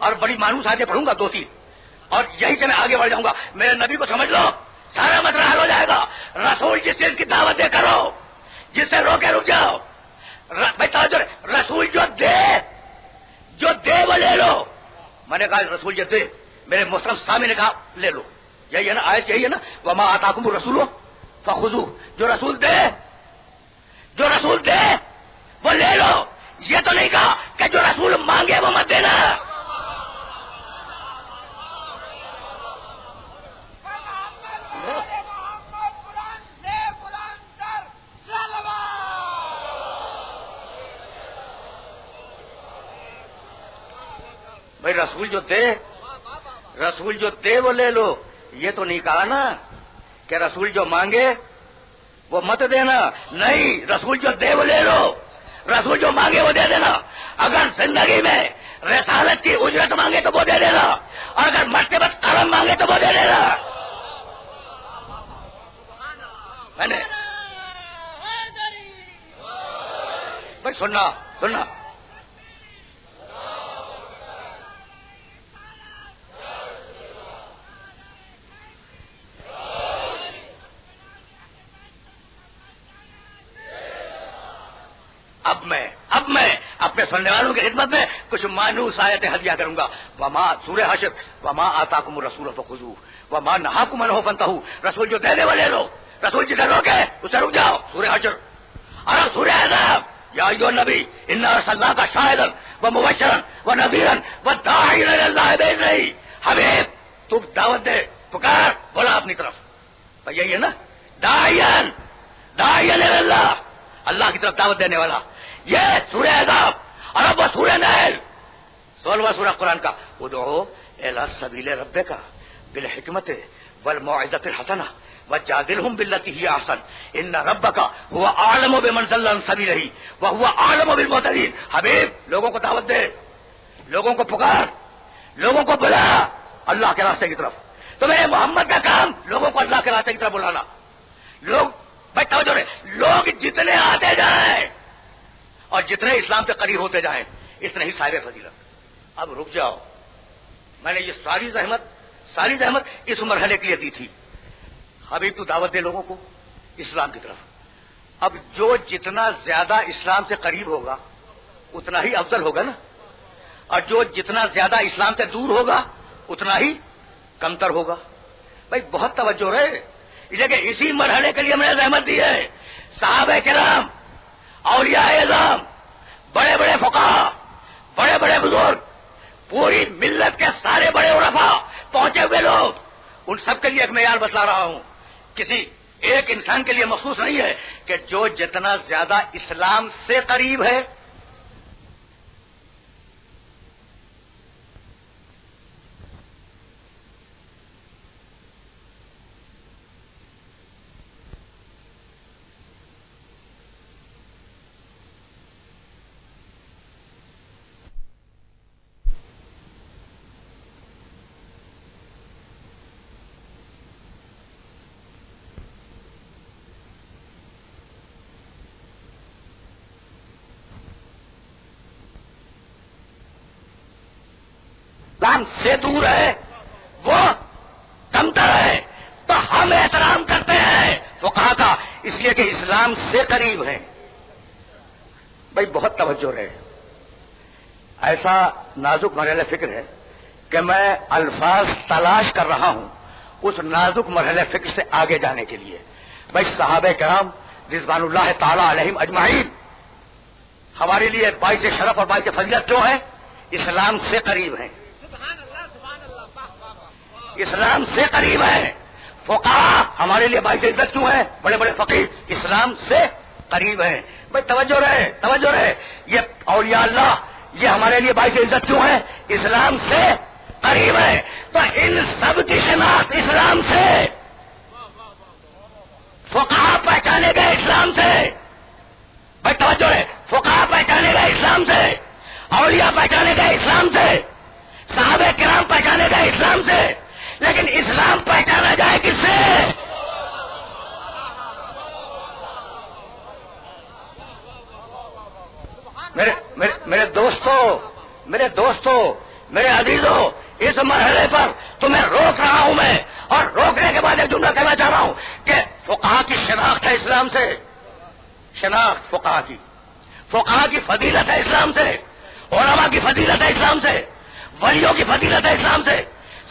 اور بڑی مانوس آگے پڑھوں گا 2-3، اور یہی سے میں آگے بڑھ جاؤں گا۔ میرے نبی کو سمجھ لو، سارا مسئلہ حل ہو جائے گا۔ رسول جس چیز کی دعوت دے کرو، جس سے روکے رک جاؤ۔ بھائی توجہ، رسول جو دے وہ لے لو۔ میں نے کہا رسول جو دے، میرے محترم سامع نے کہا لے لو، یہی ہے نا آیت، یہی ہے نا، وما آتاکم الرسول فخذوہ، جو رسول دے وہ لے لو۔ یہ تو نہیں کہا کہ جو رسول مانگے وہ مت دینا۔ بھائی رسول جو دے وہ لے لو، یہ تو نہیں کہا نا کہ رسول جو مانگے وہ مت دینا، نہیں، رسول جو دے وہ لے لو، رسول جو مانگے وہ دے دینا۔ اگر زندگی میں رسالت کی اجرت مانگے تو وہ دے دینا، اور اگر مرتبت قلم مانگے تو وہ دے دینا۔ میں نے بھائی سننا، اب میں اپنے سننے والوں کی خدمت میں کچھ مانوس آیتیں ہدیہ کروں گا۔ سورہ حشر، وما آتاکم الرسول فخذوہ وما نہاکم عنہ فانتہوا، رسول جو دے دے وہ لے لو، رسول جسے روکے اسے رک جاؤ۔ سورہ حشر اور سورہ احزاب، یا ایھا النبی انا ارسلناک شاہدا ومبشرا ونذیرا وداعیا الی اللہ باذنہ، حبیب تو دعوت دے، پکار، بولا اپنی طرف، یہی ہے نا، داعیا الی اللہ، اللہ کی طرف دعوت دینے والا۔ یہ سورہ احزاب، اور اب وہ سورہ نحل 16واں سورہ قرآن کا، ادعو الی سبیل ربک بالحکمت والموعظۃ الحسنہ وجادلہم باللتی ہی احسن ان ربک هو اعلم بمن ضل عن سبیلہ وهو اعلم بالمہتدین۔ حبیب لوگوں کو دعوت دے، لوگوں کو پکار، لوگوں کو بلا اللہ کے راستے کی طرف۔ تو میرے محمد کا کام لوگوں کو اللہ کے راستے کی طرف بلانا۔ لوگ جتنے آتے جائیں اور جتنے اسلام سے قریب ہوتے جائیں اتنے ہی صاحب فضیلت۔ اب رک جاؤ، میں نے یہ ساری زحمت اس مرحلے کے لیے دی تھی۔ حبیب تو دعوت دے لوگوں کو اسلام کی طرف۔ اب جو جتنا زیادہ اسلام سے قریب ہوگا اتنا ہی افضل ہوگا نا، اور جو جتنا زیادہ اسلام سے دور ہوگا اتنا ہی کمتر ہوگا۔ بھائی بہت توجہ رہے، لیکن اسی مرحلے کے لیے میں نے زحمت دی ہے۔ صحابہ کرام، اولیاء اعظام، بڑے بڑے فقہا، بڑے بڑے بزرگ، پوری ملت کے سارے بڑے عرفاء، پہنچے ہوئے لوگ، ان سب کے لیے ایک معیار بتلا رہا ہوں، کسی ایک انسان کے لیے مخصوص نہیں ہے، کہ جو جتنا زیادہ اسلام سے قریب ہے اسلام سے دور ہے وہ کمتر ہے، تو ہم احترام کرتے ہیں فقہا کا، اس لیے کہ اسلام سے قریب ہے۔ بھائی بہت توجہ ہے، ایسا نازک مرحلہ فکر ہے کہ میں الفاظ تلاش کر رہا ہوں اس نازک مرحلہ فکر سے آگے جانے کے لیے۔ بھائی صحابہ کرام رضوان اللہ تعالی علیہم اجمعین ہمارے لیے باعث شرف اور باعث فضیلت کیوں ہے؟ اسلام سے قریب ہیں، اسلام سے قریب ہیں۔ فقہا ہمارے لیے باعث عزت کیوں ہیں؟ بڑے بڑے فقیر اسلام سے قریب ہیں۔ بھائی توجہ رہے، توجہ رہے، یہ اولیاء اللہ یہ ہمارے لیے باعث عزت کیوں ہیں؟ اسلام سے قریب ہیں۔ تو ان سب کی شناخت اسلام سے، فقہا پہچانے گئے اسلام سے، بھائی توجہ ہے، فقہا پہچانے گئے اسلام سے، اولیاء پہچانے گئے اسلام سے، صحابہ کرام پہچانے گئے اسلام سے، لیکن اسلام پہچانا جائے کس سے؟ میرے دوستو میرے عزیزو، اس مرحلے پر تمہیں روک رہا ہوں میں، اور روکنے کے بعد ایک جملہ کہنا چاہ رہا ہوں کہ فقہا کی شناخت ہے اسلام سے، شناخت فقہا کی فضیلت ہے اسلام سے، علماء کی فضیلت ہے اسلام سے، ولیوں کی فضیلت ہے اسلام سے،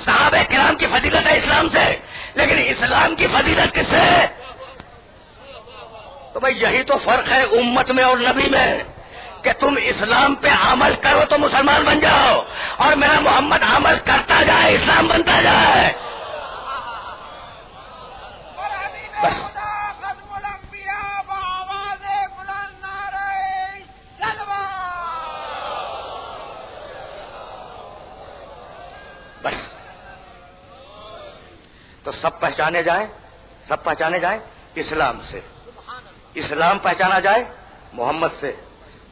صحابہ کرام کی فضیلت ہے اسلام سے، لیکن اسلام کی فضیلت کس سے؟ تو بھائی یہی تو فرق ہے امت میں اور نبی میں، کہ تم اسلام پہ عمل کرو تو مسلمان بن جاؤ، اور میرا محمد عمل کرتا جائے اسلام بنتا جائے۔ بس بس تو سب پہچانے جائیں اسلام سے، اسلام پہچانا جائے محمد سے۔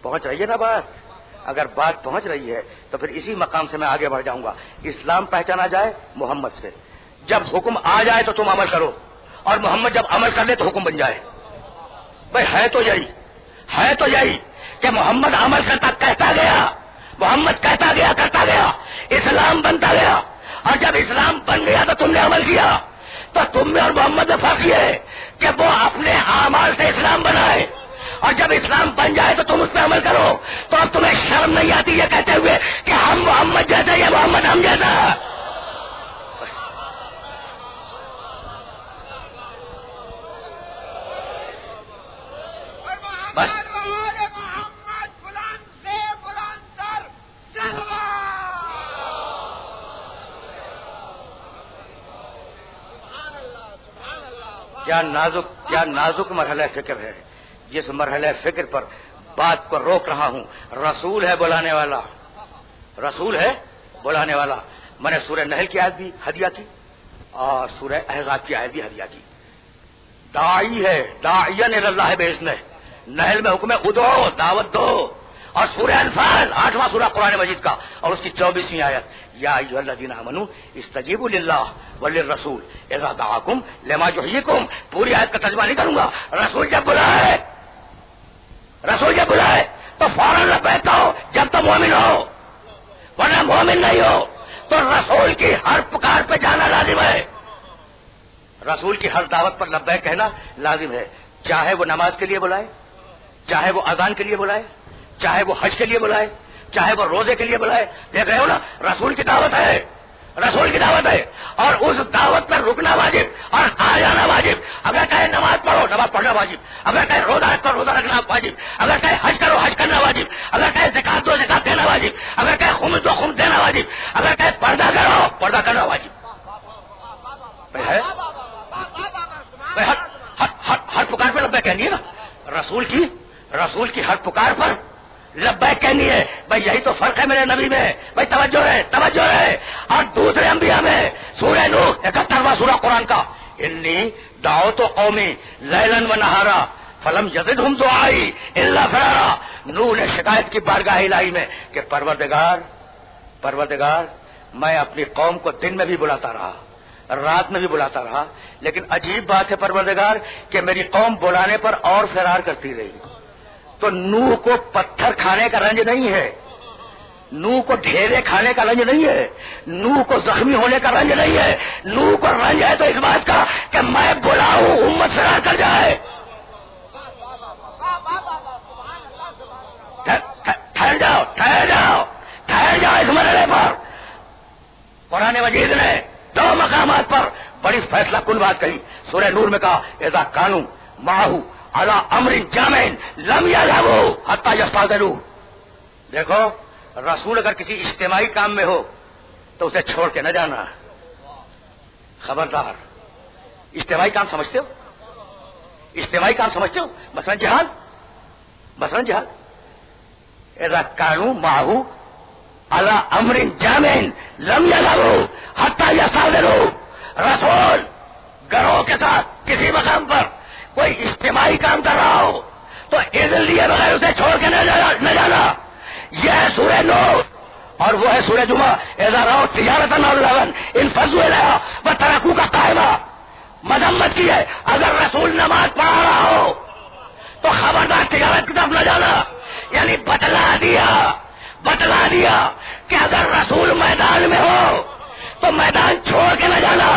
پہنچ رہی ہے نا بات؟ اگر بات پہنچ رہی ہے تو پھر اسی مقام سے میں آگے بڑھ جاؤں گا۔ اسلام پہچانا جائے محمد سے، جب حکم آ جائے تو تم عمل کرو، اور محمد جب عمل کر لے تو حکم بن جائے۔ بھائی ہے تو یہی کہ محمد عمل کرتا کہتا گیا، محمد کہتا گیا کرتا گیا، اسلام بنتا گیا، اور جب اسلام بن گیا تو تم نے عمل کیا۔ تو تم میں اور محمد میں فرق یہ ہے کہ وہ اپنے اعمال سے اسلام بنائے، اور جب اسلام بن جائے تو تم اس پہ عمل کرو۔ تو اب تمہیں شرم نہیں آتی یہ کہتے ہوئے کہ ہم محمد جیسے، یہ محمد ہم جیسا؟ بس کیا نازک مرحلہ فکر ہے، جس مرحلہ فکر پر بات کو روک رہا ہوں۔ رسول ہے بلانے والا، میں نے سورہ نحل کی آیت بھی ہدیہ کی اور سورہ احزاب کی آیت بھی ہدیہ کی۔ داعی ہے، داعین اللہ باذنہ، نحل میں حکم ہے ادعو، دعوت دو، اور سورہ انفال 8واں سورہ قرآن مجید کا اور اس کی 24ویں آیت، یا ایھا الذین آمنوا استجیبوا للہ وللرسول اذا دعاکم لما یحییکم۔ پوری آیت کا ترجمہ نہیں کروں گا۔ رسول جب بلائے تو فوراً لبیک کہو جب تو مومن ہو، ورنہ مومن نہیں ہو۔ تو رسول کی ہر پکار پہ جانا لازم ہے، رسول کی ہر دعوت پر لبیک کہنا لازم ہے، چاہے وہ نماز کے لیے بلائے، چاہے وہ اذان کے لیے بلائے، چاہے وہ حج کے لیے بلائے، چاہے وہ روزے کے لیے بلائے۔ دیکھ رہے ہو نا، رسول کی دعوت ہے، اور اس دعوت پر رکنا واجب اور آ جانا واجب۔ اگر کہے نماز پڑھو، نماز پڑھنا واجب، اگر کہے روزہ رکھو، روزہ رکھنا واجب، اگر کہے حج کرو، حج کرنا واجب، اگر کہے زکات دو، زکات دینا واجب، اگر کہے خمس دو، خمس دینا واجب، اگر کہے پردہ کرو، پردہ کرنا واجب ہے۔ ہر پکار پر لبیک کہنی ہے نا، رسول کی ہر پکار پر لبیک کہنی ہے۔ بھائی یہی تو فرق ہے میرے نبی میں، بھائی توجہ ہے۔ اور دوسرے انبیاء میں سورہ نوح 71واں سورہ قرآن کا، انی دعوت قومی لیلا و نہارا فلم یزدہم دعائی الا فرارا۔ نوح نے شکایت کی بارگاہ الہی میں کہ پروردگار میں اپنی قوم کو دن میں بھی بلاتا رہا، رات میں بھی بلاتا رہا، لیکن عجیب بات ہے پروردگار کہ میری قوم بلانے پر اور فرار کرتی رہی۔ تو نوح کو پتھر کھانے کا رنج نہیں ہے، نوح کو ڈھیرے کھانے کا رنج نہیں ہے، نوح کو زخمی ہونے کا رنج نہیں ہے، نوح کو رنج ہے تو اس بات کا کہ میں بلاؤں امت فرار کر جائے۔ ٹھہر جاؤ اس مرحلے پر۔ قرآن مجید نے 2 مقامات پر بڑی فیصلہ کن بات کہی۔ سورہ نور میں کہا اذا کانوا معہ علی امر جامع لم یذهبوا حتی یستأذنوا۔ دیکھو رسول اگر کسی اجتماعی کام میں ہو تو اسے چھوڑ کے نہ جانا. خبردار. اجتماعی کام سمجھتے ہو؟ اجتماعی کام سمجھتے ہو؟ مثلا جہاد. اذا كانوا معه على امر جامع لم يذهبوا حتى يستأذنوا. رسول گروہ کے ساتھ کسی مقام پر کوئی اجتماعی کام کر رہا ہو تو اذن لیے بغیر اسے چھوڑ کے نہ جانا. یہ ہے سورہ نور اور وہ ہے سورہ جمعہ. اذا رأوا تجارة أو لهوا انفضوا إليها وتركوك قائما. مذمت کی ہے. اگر رسول نماز پڑھا رہا ہو تو خبردار تجارت کی طرف نہ جانا. یعنی بتلا دیا کہ اگر رسول میدان میں ہو تو میدان چھوڑ کے نہ جانا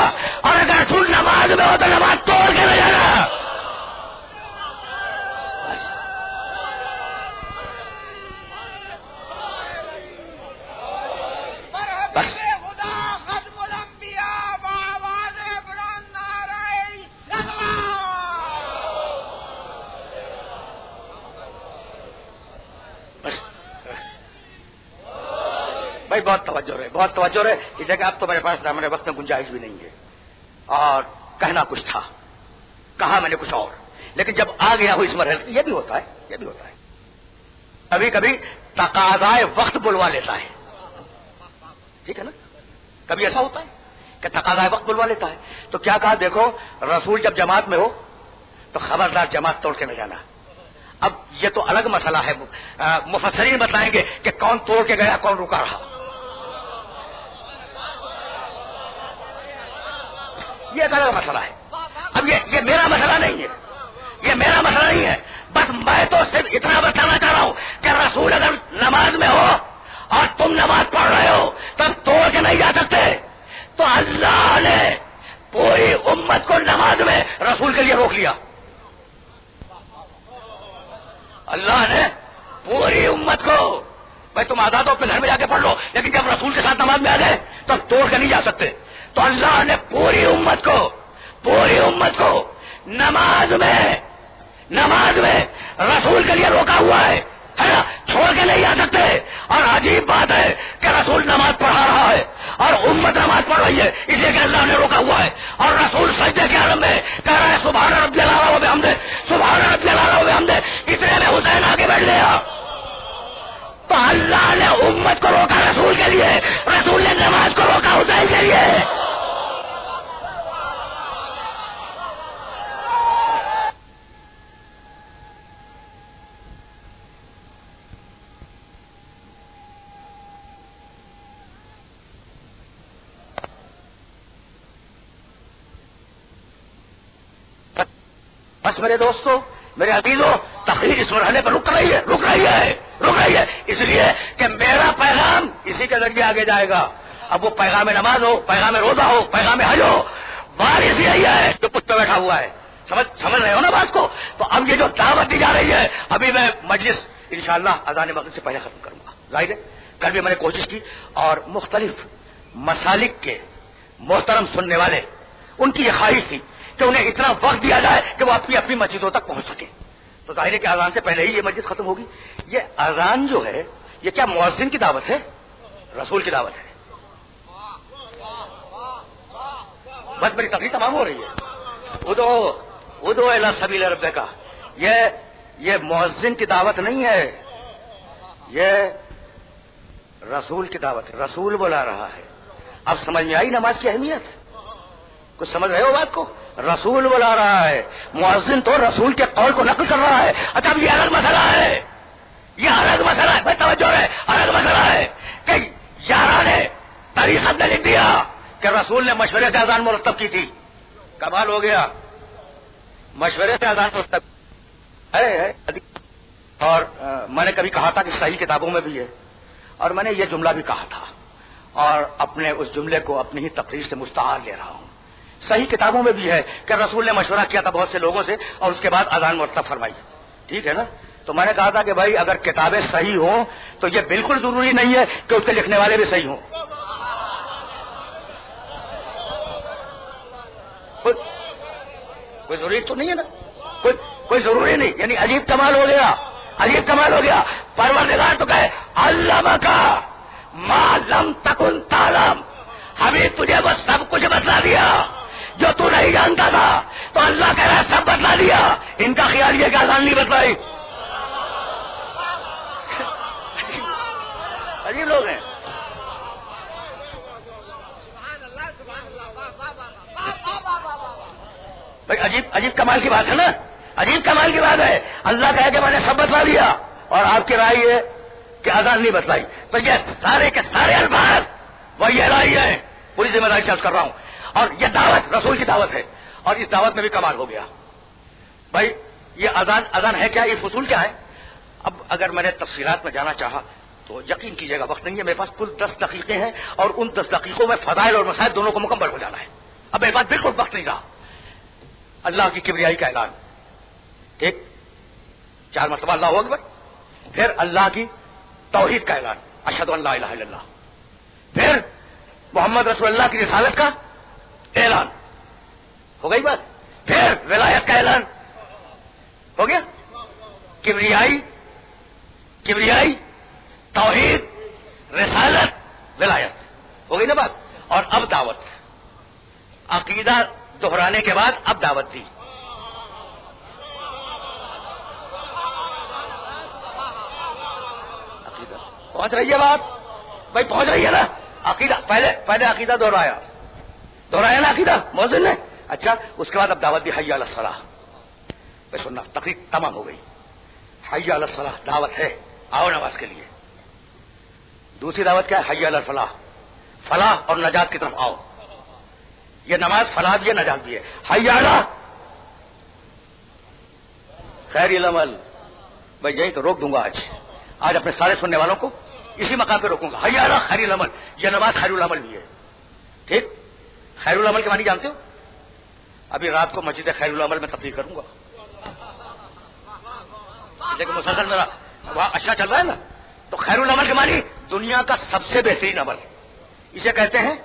اور اگر رسول نماز میں ہو تو نماز توڑ کے نہ جانا. بس خدا ختم الانبیاء بآواز بلند نعرہ بس بھائی بہت توجہ رہے. اس جگہ اب تو میرے پاس میرے وقت میں گنجائش بھی نہیں ہے اور کہنا کچھ تھا کہا میں نے کچھ اور. لیکن جب آ گیا ہو اس مرحلے یہ بھی ہوتا ہے کبھی کبھی تقاضائے وقت بلوا لیتا ہے. ٹھیک ہے نا. کبھی ایسا ہوتا ہے کہ تقاضائے وقت بلوا لیتا ہے. تو کیا کہا دیکھو رسول جب جماعت میں ہو تو خبردار جماعت توڑ کے نہ جانا. اب یہ تو الگ مسئلہ ہے. مفسرین بتائیں گے کہ کون توڑ کے گیا کون رکا رہا. یہ ایک الگ مسئلہ ہے. اب یہ میرا مسئلہ نہیں ہے. بس میں تو صرف اتنا بتانا چاہ رہا ہوں کہ رسول اگر نماز میں ہو اور تم نماز پڑھ رہے ہو تب توڑ کے نہیں جا سکتے. تو اللہ نے پوری امت کو نماز میں رسول کے لیے روک لیا. اللہ نے پوری امت کو بھائی تم آزاد ہو اپنے گھر میں جا کے پڑھ لو لیکن جب رسول کے ساتھ نماز میں آ گئے تو توڑ کے نہیں جا سکتے. تو اللہ نے پوری امت کو نماز میں رسول کے لیے روکا ہوا ہے نا. چھوڑ کے نہیں آ سکتے. اور عجیب بات ہے کہ رسول نماز پڑھا رہا ہے اور امت نماز پڑھ رہی ہے اس لیے کہ اللہ نے روکا ہوا ہے. اور رسول سجدے کے عالم میں کہہ رہا ہے سبحان ربی الاعلی و بحمدہ سبحان ربی الاعلی و بحمدہ. اتنے میں حسین آگے بیٹھ گیا. تو اللہ نے امت کو روکا رسول کے لیے, رسول نے نماز کو روکا حسین کے لیے. بس میرے دوستوں, میرے عزیزوں, تقریر اس مرحلے پر رک رہی ہے اس لیے کہ میرا پیغام اسی کے ذریعے آگے جائے گا. اب وہ پیغام نماز ہو, پیغام روزہ ہو, پیغام حج ہو, بار اسی رہی ہے جو کچھ پہ بیٹھا ہوا ہے. سمجھ رہے ہو نا بات کو؟ تو اب یہ جو دعوت دی جا رہی ہے ابھی میں مجلس انشاءاللہ اذان مغرب سے پہلے ختم کروں گا. ظاہر ہے کل بھی میں نے کوشش کی اور مختلف مسالک کے محترم سننے والے ان کی یہ خواہش تھی کہ انہیں اتنا وقت دیا جائے کہ وہ اپنی اپنی مسجدوں تک پہنچ سکے. تو ظاہر ہے کہ اذان سے پہلے ہی یہ مسجد ختم ہوگی. یہ اذان جو ہے یہ کیا مؤذن کی دعوت ہے؟ رسول کی دعوت ہے. بس میری تقریر تمام ہو رہی ہے. ادعو الی سبیل ربک کا یہ مؤذن کی دعوت نہیں ہے, یہ رسول کی دعوت ہے. رسول بلا رہا ہے. اب سمجھ میں آئی نماز کی اہمیت؟ کچھ سمجھ رہے ہو بات کو؟ رسول بلا رہا ہے, مؤذن تو رسول کے قول کو نقل کر رہا ہے. اچھا اب یہ الگ مسئلہ ہے, بھائی توجہ ہے, الگ مسئلہ ہے کہ یارہ نے طریقت نے لکھ دیا کہ رسول نے مشورے سے اذان مرتب کی تھی. کمال ہو گیا, مشورے سے اذان مرتب ہے. اور میں نے کبھی کہا تھا کہ صحیح کتابوں میں بھی ہے, اور میں نے یہ جملہ بھی کہا تھا اور اپنے اس جملے کو اپنی ہی تقریر سے مستعار لے رہا ہوں. صحیح کتابوں میں بھی ہے کہ رسول نے مشورہ کیا تھا بہت سے لوگوں سے اور اس کے بعد اذان مرتب فرمائی. ٹھیک ہے نا؟ تو میں نے کہا تھا کہ بھائی اگر کتابیں صحیح ہوں تو یہ بالکل ضروری نہیں ہے کہ اس کے لکھنے والے بھی صحیح ہوں. کوئی ضروری تو نہیں ہے نا, کوئی ضروری نہیں. یعنی عجیب کمال ہو گیا. پروردگار تو کہے علمکا ما لم تکن تعلم، ہمیں تجھے وہ سب کچھ بتلا دیا جو تو نہیں جانتا تھا. تو اللہ کہہ رہا ہے سب بتلا دیا. ان کا خیال یہ کہ اذان نہیں بتلائی. عجیب لوگ ہیں. بھائی عجیب کمال کی بات ہے نا، عجیب کمال کی بات ہے. اللہ کہے کہ میں نے سب بتلا دیا اور آپ کی رائے یہ کہ اذان نہیں بتلائی. تو یہ سارے کے سارے الفاظ وہی الہی ہیں. پوری ذمہ داری سے عرض کر رہا ہوں. اور یہ دعوت رسول کی دعوت ہے، اور اس دعوت میں بھی کمال ہو گیا. بھائی یہ اذان ہے کیا، یہ فصول کیا ہے؟ اب اگر میں نے تفصیلات میں جانا چاہا تو یقین کیجیے گا وقت نہیں ہے میرے پاس. کل 10 دقیقے ہیں اور ان 10 دقیقوں میں فضائل اور مسائل دونوں کو مکمل ہو جانا ہے. اب میرے پاس بالکل وقت نہیں رہا. اللہ کی کبریائی کا اعلان، ٹھیک، 4 مرتبہ اللہ اکبر. پھر اللہ کی توحید کا اعلان، اشہد ان لا الہ الا اللہ. پھر محمد رسول اللہ کی رسالت کا اعلان، ہو گئی بات. پھر ولایت کا اعلان ہو گیا. کبریائی توحید رسالت ولایت ہو گئی نا بات. اور اب دعوت، عقیدہ دہرانے کے بعد اب دعوت دی. عقیدہ پہنچ رہی ہے بات بھائی، پہنچ رہی ہے نا. عقیدہ پہلے عقیدہ دہرایا نا عقیدہ موزن نے. اچھا اس کے بعد اب دعوت دی حی علی الصلاح. بھائی سننا، تقریر تمام ہو گئی. حی علی الصلاح دعوت ہے، آؤ نماز کے لیے. دوسری دعوت کیا ہے؟ حی علی الفلاح، فلاح اور نجات کی طرف آؤ. یہ نماز فلاح بھی ہے نجات بھی ہے. حی علی خیر العمل. بھائی یہی تو روک دوں گا آج اپنے سارے سننے والوں کو اسی مقام پہ روکوں گا. حی علی خیر العمل، یہ نماز خیر العمل بھی ہے. ٹھیک، خیر العمل کے معنی جانتے ہو؟ ابھی رات کو مسجد خیر العمل میں تقریر کروں گا، لیکن مسلسل میرا وہاں اچھا چل رہا ہے نا. تو خیر العمل کے معنی دنیا کا سب سے بہترین عمل، اسے کہتے ہیں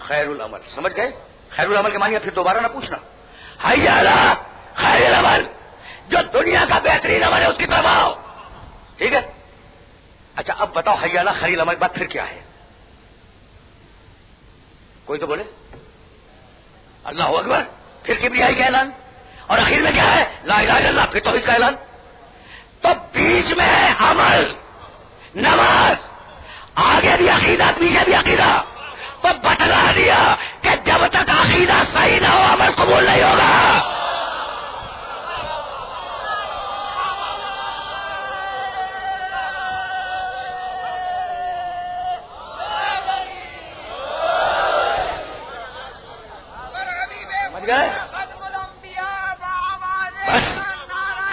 خیر العمل. سمجھ گئے؟ خیر العمل کے معنی پھر دوبارہ نہ پوچھنا. حی علی خیر العمل، جو دنیا کا بہترین عمل ہے اس کی طرف آؤ. ٹھیک ہے. اچھا اب بتاؤ حی علی خیر العمل بات پھر کیا ہے؟ کوئی تو بولے. اللہ اکبر، پھر کبریائی کا اعلان، اور آخر میں کیا ہے؟ لا الہ الا اللہ، پھر توحید کا اعلان. تو بیچ میں ہے عمل، نماز، آگے بھی عقیدہ پیچھے بھی عقیدہ. تو بتلا دیا کہ جب تک عقیدہ صحیح نہ ہو عمل قبول نہیں ہوگا. سمجھ گئے؟ بس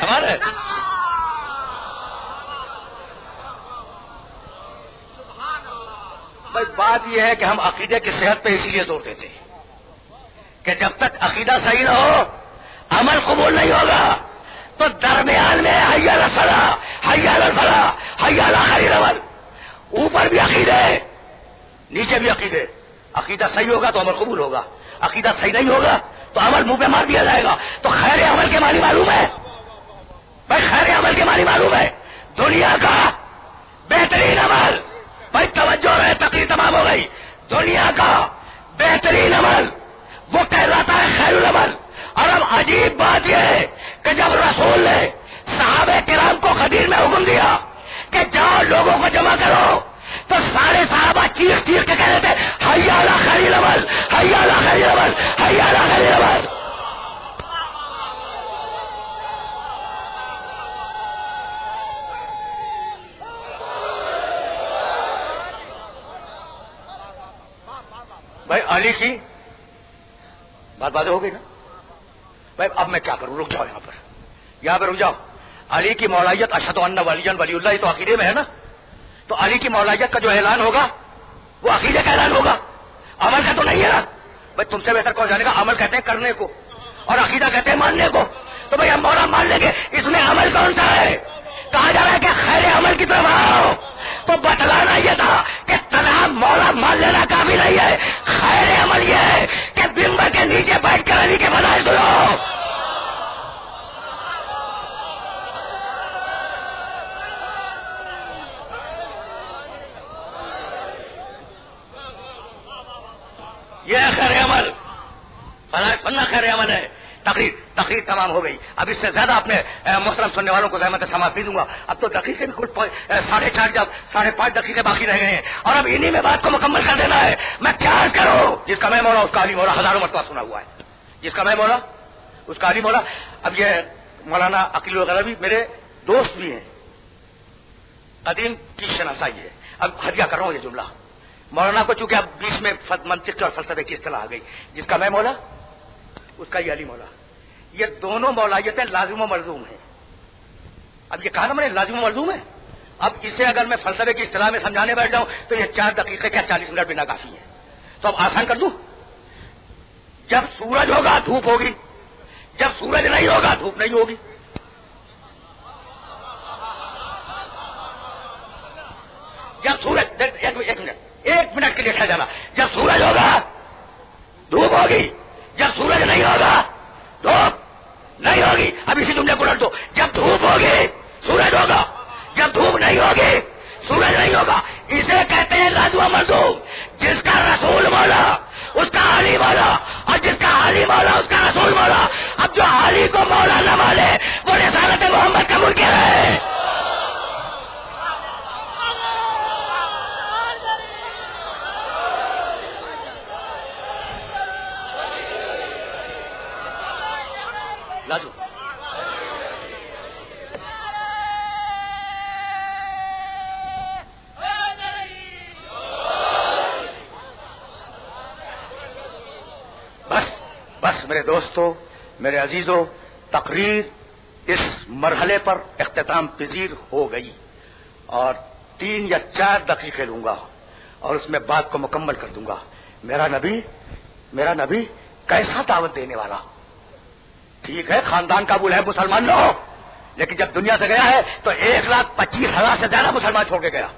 کمال ہے. بھائی بات یہ ہے کہ ہم عقیدے کی صحت پہ اسی لیے زور دیتے ہیں کہ جب تک عقیدہ صحیح نہ ہو عمل قبول نہیں ہوگا. تو درمیان میں حی علی الصلاح، حی علی الفلاح، حی علی خیر العمل. اوپر بھی عقیدے نیچے بھی عقیدے. عقیدہ صحیح ہوگا تو عمل قبول ہوگا، عقیدہ صحیح نہیں ہوگا تو عمل منہ پہ مار دیا جائے گا. تو خیر عمل کے معنی معلوم ہے بھائی، خیر عمل کے معنی معلوم ہے دنیا کا بہترین عمل. بھائی توجہ رہے، تقریر تمام ہو گئی. دنیا کا بہترین عمل وہ کہلاتا ہے خیر العمل. اور اب عجیب بات یہ ہے کہ جب رسول نے صحابہ کرام کو غدیر میں حکم دیا کہ جاؤ لوگوں کو جمع کرو، تو سارے صحابہ چیخ چیخ کے کہہ رہے تھے حی علی خیر العمل، حی علی خیر العمل، حی علی خیر العمل. بھائی علی کی بات باتیں ہو گئی نا. بھائی اب میں کیا کروں؟ رک جاؤ یہاں پہ رک جاؤ. علی کی مولائیت اشہد ان ولی ولی اللہ، یہ تو عقیدے میں ہے نا. تو علی کی مولائیت کا جو اعلان ہوگا وہ عقیدے کا اعلان ہوگا، عمل کا تو نہیں ہے نا. بھائی تم سے بہتر کون جانے گا؟ عمل کہتے ہیں کرنے کو اور عقیدہ کہتے ہیں ماننے کو. تو بھائی ہم مولا مان لیں گے، اس میں عمل کون سا ہے؟ کہا جا رہا ہے کہ خیر عمل کی طرف آؤ. تو بتلانا یہ تھا کہ تنہا مولا مان لینا کافی نہیں ہے. خیر عمل یہ ہے کہ بمبر کے نیچے بیٹھ کر علی کے فضائل سنو. یہ خیر عمل، فنہ خیر عمل ہے. تقریر تمام ہو گئی. اب اس سے زیادہ اپنے محترم سننے والوں کو زحمت سماعت نہیں دوں گا. اب تو دقیقے بالکل 4:30 جب 5.5 دقیقے باقی رہ گئے ہیں اور اب انہی میں بات کو مکمل کر دینا ہے. میں کیا عرض کروں؟ جس کا میں مولا اس کا علی مولا ہزاروں مرتبہ سنا ہوا ہے. جس کا میں مولا اس کا علی مولا. اب یہ مولانا عقیل وغیرہ بھی میرے دوست بھی ہیں، قدیم کی شناسائی ہے. اب ہدیہ کر رہا ہوں یہ جملہ مولانا کو، چونکہ اب بیچ میں منطق اور فلسفے کی اصطلاح آ گئی. جس کا میں مولا اس کا یہ علی مولا. یہ دونوں مولایتیں لازم و ملزوم ہیں. اب یہ کہا نا میں نے لازم و ملزوم ہے. اب اسے اگر میں فلسفے کی اصطلاح میں سمجھانے بیٹھ جاؤں تو یہ 4 دقیقے کیا 40 منٹ بنا کافی ہے. تو اب آسان کر دوں. جب سورج ہوگا دھوپ ہوگی، جب سورج نہیں ہوگا دھوپ نہیں ہوگی. جب سورج ایک منٹ کے لیے کھا جانا. جب سورج ہوگا دھوپ ہوگی، جب سورج نہیں ہوگا دھوپ نہیں ہوگی. اب اسی جملے کو لٹ دو. جب دھوپ ہوگی سورج ہوگا، جب دھوپ نہیں ہوگی سورج نہیں ہوگا. اسے کہتے ہیں لازم و ملزوم. جس کا رسول مولا اس کا علی مولا، اور جس کا علی مولا اس کا رسول مولا. اب جو علی کو مولا نہ مانے وہ رسالت محمد کا منکر ہے. لازم بس میرے دوستو، میرے عزیزو، تقریر اس مرحلے پر اختتام پذیر ہو گئی اور 3 یا 4 دقیقے لوں گا اور اس میں بات کو مکمل کر دوں گا. میرا نبی کیسا دعوت دینے والا. ٹھیک ہے خاندان کا ابو لہب مسلمان لو، لیکن جب دنیا سے گیا ہے تو 1,25,000 سے زیادہ مسلمان چھوڑ کے گیا.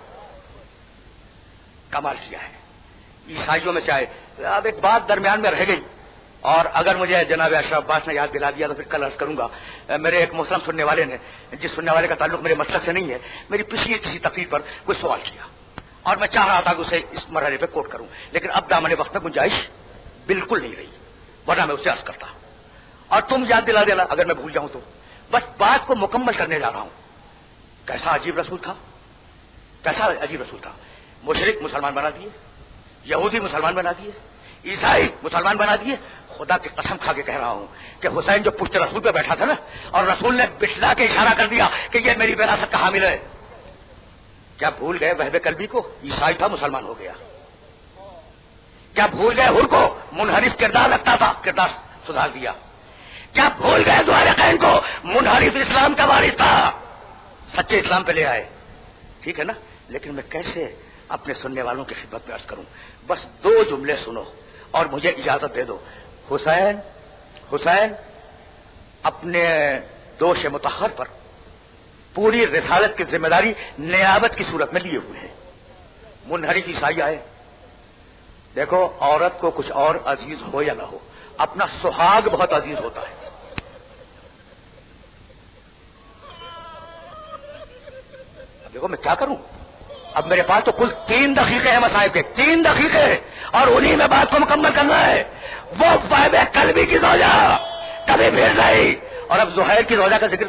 کمال کیا ہے. عیسائیوں میں چاہے. اب ایک بات درمیان میں رہ گئی اور اگر مجھے جناب اشرف عباس نے یاد دلا دیا تو پھر کل عرض کروں گا. میرے ایک محترم سننے والے نے، جس سننے والے کا تعلق میرے مسلک سے نہیں ہے، میری پچھلی کسی تقریر پر کوئی سوال کیا اور میں چاہ رہا تھا کہ اسے اس مرحلے پہ کوٹ کروں، لیکن اب دامن وقت میں گنجائش بالکل نہیں رہی، ورنہ میں اسے عرض کرتا. اور تم یاد دلا دینا اگر میں بھول جاؤں تو. بس بات کو مکمل کرنے جا رہا ہوں. کیسا عجیب رسول تھا، کیسا عجیب رسول تھا. مشرک مسلمان بنا دیے، یہودی مسلمان بنا دیے، عیسائی مسلمان بنا دیے. خدا کی قسم کھا کے کہہ رہا ہوں کہ حسین جو پشت رسول پہ بیٹھا تھا نا اور رسول نے بٹھلا کے اشارہ کر دیا کہ یہ میری وراثت کا حامل ہے، کیا بھول گئے وہب قلبی کو؟ عیسائی تھا مسلمان ہو گیا. کیا بھول گئے ہر کو منحرف کردار رکھتا تھا، کردار سدھار دیا. کیا بھول گئے ذوالقین کو منحرف اسلام کا وارث تھا، سچے اسلام پہ لے آئے. ٹھیک ہے نا. لیکن میں کیسے اپنے سننے والوں کی خدمت میں عرض کروں. بس 2 جملے سنو اور مجھے اجازت دے دو. حسین اپنے دوش مطہر پر پوری رسالت کی ذمہ داری نیابت کی صورت میں لیے ہوئے ہیں. منحرف عیسائی آئے. دیکھو عورت کو کچھ اور عزیز ہو یا نہ ہو، اپنا سہاگ بہت عزیز ہوتا ہے. اب دیکھو میں کیا کروں. اب میرے پاس تو کل 3 دقیقے ہیں مسائل کے، 3 دقیقے، اور انہی میں بات کو مکمل کرنا ہے. وہ وہب قلبی کی زوجہ کبھی پھر رہی. اور اب زہیر کی زوجہ کا ذکر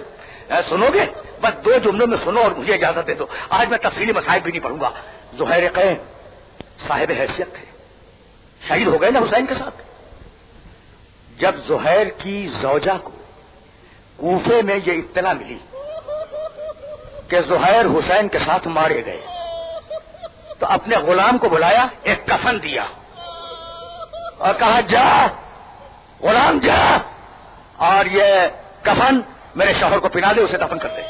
سنو گے. بس 2 جملوں میں سنو اور مجھے اجازت دے دو. آج میں تفصیلی مسائل بھی نہیں پڑھوں گا. زہیر قین صاحب حیثیت تھے، شہید ہو گئے نا حسین کے ساتھ. جب زہیر کی زوجہ کو کوفے میں یہ اطلاع ملی کہ زہیر حسین کے ساتھ مارے گئے تو اپنے غلام کو بلایا، ایک کفن دیا اور کہا جا غلام جا اور یہ کفن میرے شوہر کو پہنا دے، اسے دفن کر دے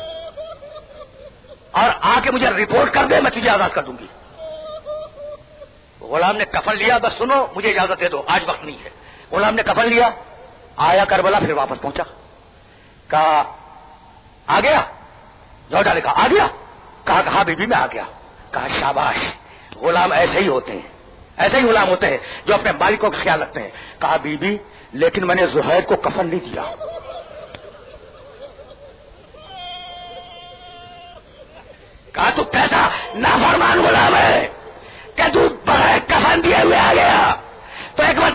اور آ کے مجھے رپورٹ کر دے، میں تجھے آزاد کر دوں گی. غلام نے کفن لیا. بس سنو مجھے اجازت دے دو، آج وقت نہیں ہے. غلام نے کفن لیا، آیا کربلا، پھر واپس پہنچا. کہا آ گیا؟ زوجہ نے کہا آ گیا. کہا کہاں بی بی میں آ گیا. کہا شاباش، غلام ایسے ہی ہوتے ہیں، ایسے ہی غلام ہوتے ہیں جو اپنے مالکوں کا خیال رکھتے ہیں. کہا بی بی لیکن میں نے زہیر کو کفن نہیں دیا. کہا تو کیسا نافرمان غلام ہے کہ تو بغیر کفن دیے ہوئے آ گیا. تو ایک بار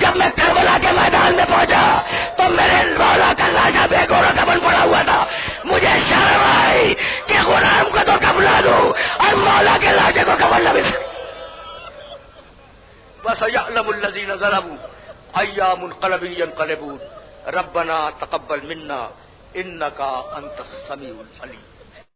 جب میں کربلا کے میدان میں پہنچا تو میرے مولا کا لاشا بے گورا کفن پڑا ہوا تھا. مجھے شرم آئی کہ غلام کو تو کفنا دوں اور مولا کے لاشے کو کفن نہ ملے. وَسَيَعْلَمُ الَّذِينَ ظَلَمُوا أَيَّ مُنقَلَبٍ يَنقَلِبُونَ رَبَّنَا تَقَبَّلْ مِنَّا إِنَّكَ أَنْتَ السَّمِيعُ الْعَلِيمُ.